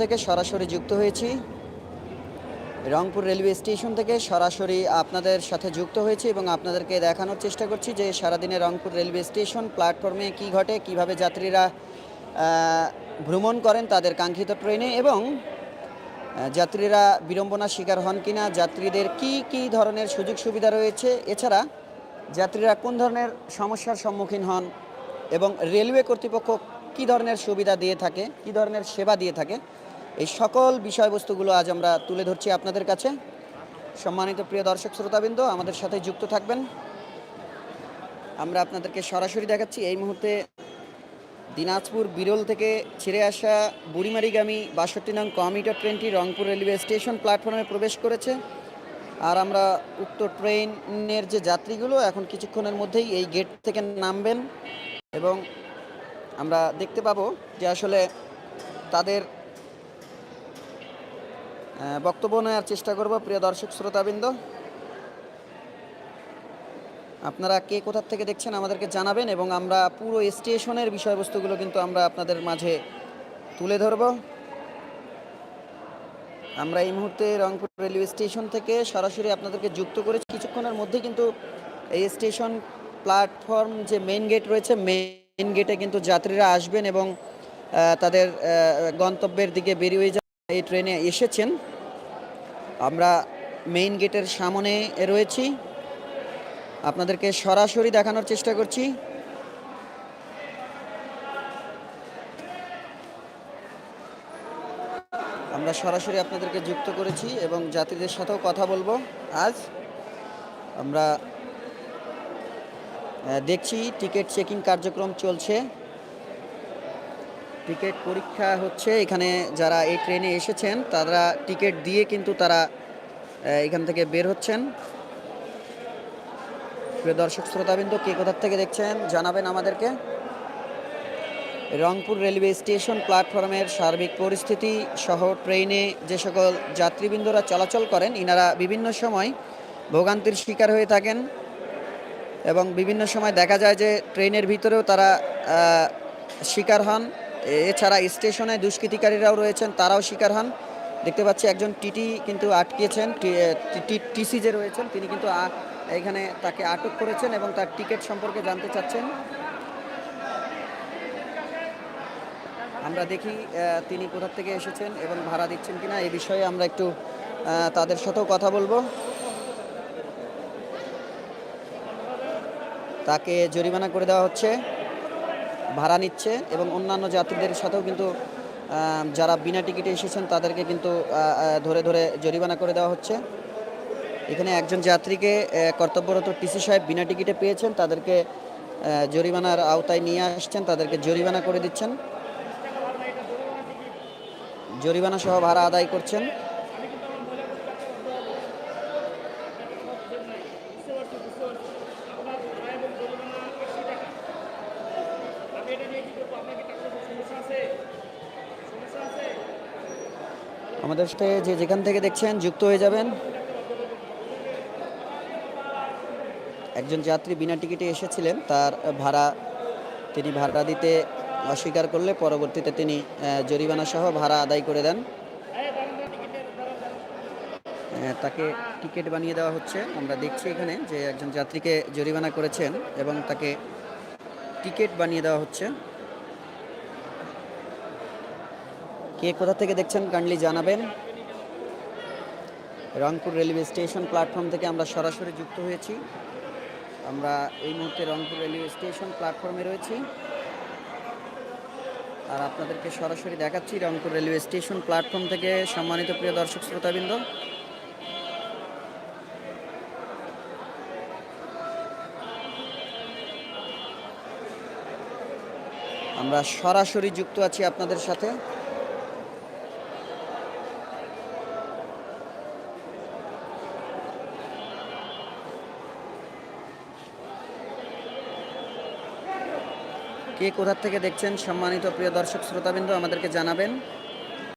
থেকে সরাসরি যুক্ত হয়েছি। রংপুর রেলওয়ে স্টেশন থেকে সরাসরি আপনাদের সাথে যুক্ত হয়েছি এবং আপনাদেরকে দেখানোর চেষ্টা করছি যে সারাদিনে রংপুর রেলওয়ে স্টেশন প্ল্যাটফর্মে কি ঘটে, কিভাবে যাত্রীরা ভ্রমণ করেন তাদের কাঙ্ক্ষিত ট্রেনে এবং যাত্রীরা বিড়ম্বনার শিকার হন কিনা, যাত্রীদের কি ধরনের সুযোগ সুবিধা রয়েছে, এছাড়া যাত্রীরা কোন ধরনের সমস্যার সম্মুখীন হন এবং রেলওয়ে কর্তৃপক্ষ কী ধরনের সুবিধা দিয়ে থাকে, কী ধরনের সেবা দিয়ে থাকে, এই সকল বিষয়বস্তুগুলো আজ আমরা তুলে ধরছি আপনাদের কাছে। সম্মানিত প্রিয় দর্শক শ্রোতাবৃন্দ, আমাদের সাথে যুক্ত থাকবেন। আমরা আপনাদেরকে সরাসরি দেখাচ্ছি এই মুহূর্তে দিনাজপুর বিরল থেকে ছেড়ে আসা বুড়িমারিগামী ৬২ নং কমিউটার ট্রেনটি রংপুর রেলওয়ে স্টেশন প্ল্যাটফর্মে প্রবেশ করেছে। আর আমরা উক্ত ট্রেনের যে যাত্রীগুলো এখন কিছুক্ষণের মধ্যেই এই গেট থেকে নামবেন এবং আমরা দেখতে পাবো যে আসলে তাদের বক্তব্য নেওয়ার চেষ্টা করব। প্রিয় দর্শক শ্রোতাবৃন্দ, আপনারা কে কোথা থেকে দেখছেন আমাদেরকে জানাবেন এবং আমরা পুরো স্টেশনের বিষয়বস্তুগুলো কিন্তু আমরা আপনাদের মাঝে তুলে ধরব। আমরা এই মুহূর্তে রংপুর রেলওয়ে স্টেশন থেকে সরাসরি আপনাদেরকে যুক্ত করেছি। কিছুক্ষণের মধ্যে কিন্তু এই স্টেশন প্ল্যাটফর্ম যে মেইন গেট রয়েছে, মেইন গেটে কিন্তু যাত্রীরা আসবেন এবং তাদের গন্তব্যের দিকে বেরিয়ে যান। এই ট্রেনে এসেছেন, আমরা মেইন গেটের সামনে রয়েছি, আপনাদেরকে সরাসরি দেখানোর চেষ্টা করছি। আমরা সরাসরি আপনাদেরকে যুক্ত করেছি এবং যাত্রীদের সাথেও কথা বলবো। আজ আমরা দেখছি টিকিট চেকিং কার্যক্রম চলছে, টিকিট পরীক্ষা হচ্ছে। এখানে যারা এই ট্রেনে এসেছেন তারা টিকিট দিয়ে কিন্তু তারা এখান থেকে বের হচ্ছেন। প্রিয় দর্শক শ্রোতাবৃন্দ, কে কোথা থেকে দেখছেন জানাবেন আমাদেরকে। রংপুর রেলওয়ে স্টেশন প্ল্যাটফর্মের সার্বিক পরিস্থিতি সহ ট্রেনে যে সকল যাত্রীবৃন্দরা চলাচল করেন, ইনারা বিভিন্ন সময় ভোগান্তির শিকার হয়ে থাকেন এবং বিভিন্ন সময় দেখা যায় যে ট্রেনের ভিতরেও তারা শিকার হন। এছাড়া স্টেশনে দুষ্কৃতিকারীরাও রয়েছেন, তারাও শিকার হন। দেখতে পাচ্ছি একজন টিটি কিন্তু আটকেছেন, টিসি যে রয়েছেন তিনি কিন্তু এখানে তাকে আটক করেছেন এবং তার টিকিট সম্পর্কে জানতে চাচ্ছেন। আমরা দেখি তিনি কোথা থেকে এসেছেন এবং ভাড়া দিচ্ছেন কিনা, এই বিষয়ে আমরা একটু তাদের সাথেও কথা বলবো। তাকে জরিমানা করে দেওয়া হচ্ছে, ভাড়া নিচ্ছে এবং অন্যান্য যাত্রীদের সাথেও কিন্তু যারা বিনা টিকিটে এসেছেন তাদেরকে কিন্তু ধরে ধরে জরিমানা করে দেওয়া হচ্ছে। এখানে একজন যাত্রীকে কর্তব্যরত টিসি সাহেব বিনা টিকিটে পেয়েছেন, তাদেরকে জরিমানার আওতায় নিয়ে আসছেন, তাদেরকে জরিমানা করে দিচ্ছেন, জরিমানা সহ ভাড়া আদায় করছেন। আমাদের সাথে যে যেখান থেকে দেখছেন যুক্ত হয়ে যাবেন। একজন যাত্রী বিনা টিকিটে এসেছিলেন, তার তিনি ভাড়া দিতে অস্বীকার করলে পরবর্তীতে তিনি জরিমানা সহ ভাড়া আদায় করে দেন। তাকে টিকিট বানিয়ে দেওয়া হচ্ছে। আমরা দেখছি এখানে যে একজন যাত্রীকে জরিমানা করেছেন এবং তাকে টিকিট বানিয়ে দেওয়া হচ্ছে। কে কোথা থেকে দেখছেন কাইন্ডলি জানাবেন। রংপুর রেলওয়ে স্টেশন প্ল্যাটফর্ম থেকে আমরা সরাসরি যুক্ত হয়েছি। আমরা এই মুহূর্তে রংপুর রেলওয়ে স্টেশন প্ল্যাটফর্মে রয়েছি আর আপনাদেরকে সরাসরি দেখাচ্ছি রংপুর রেলওয়ে স্টেশন প্ল্যাটফর্ম থেকে। সম্মানিত প্রিয় দর্শক শ্রোতাবৃন্দ, আমরা সরাসরি যুক্ত আছি আপনাদের সাথে। কে কোথা থেকে দেখছেন সম্মানিত প্রিয় দর্শক শ্রোতাবৃন্দ আমাদেরকে জানাবেন।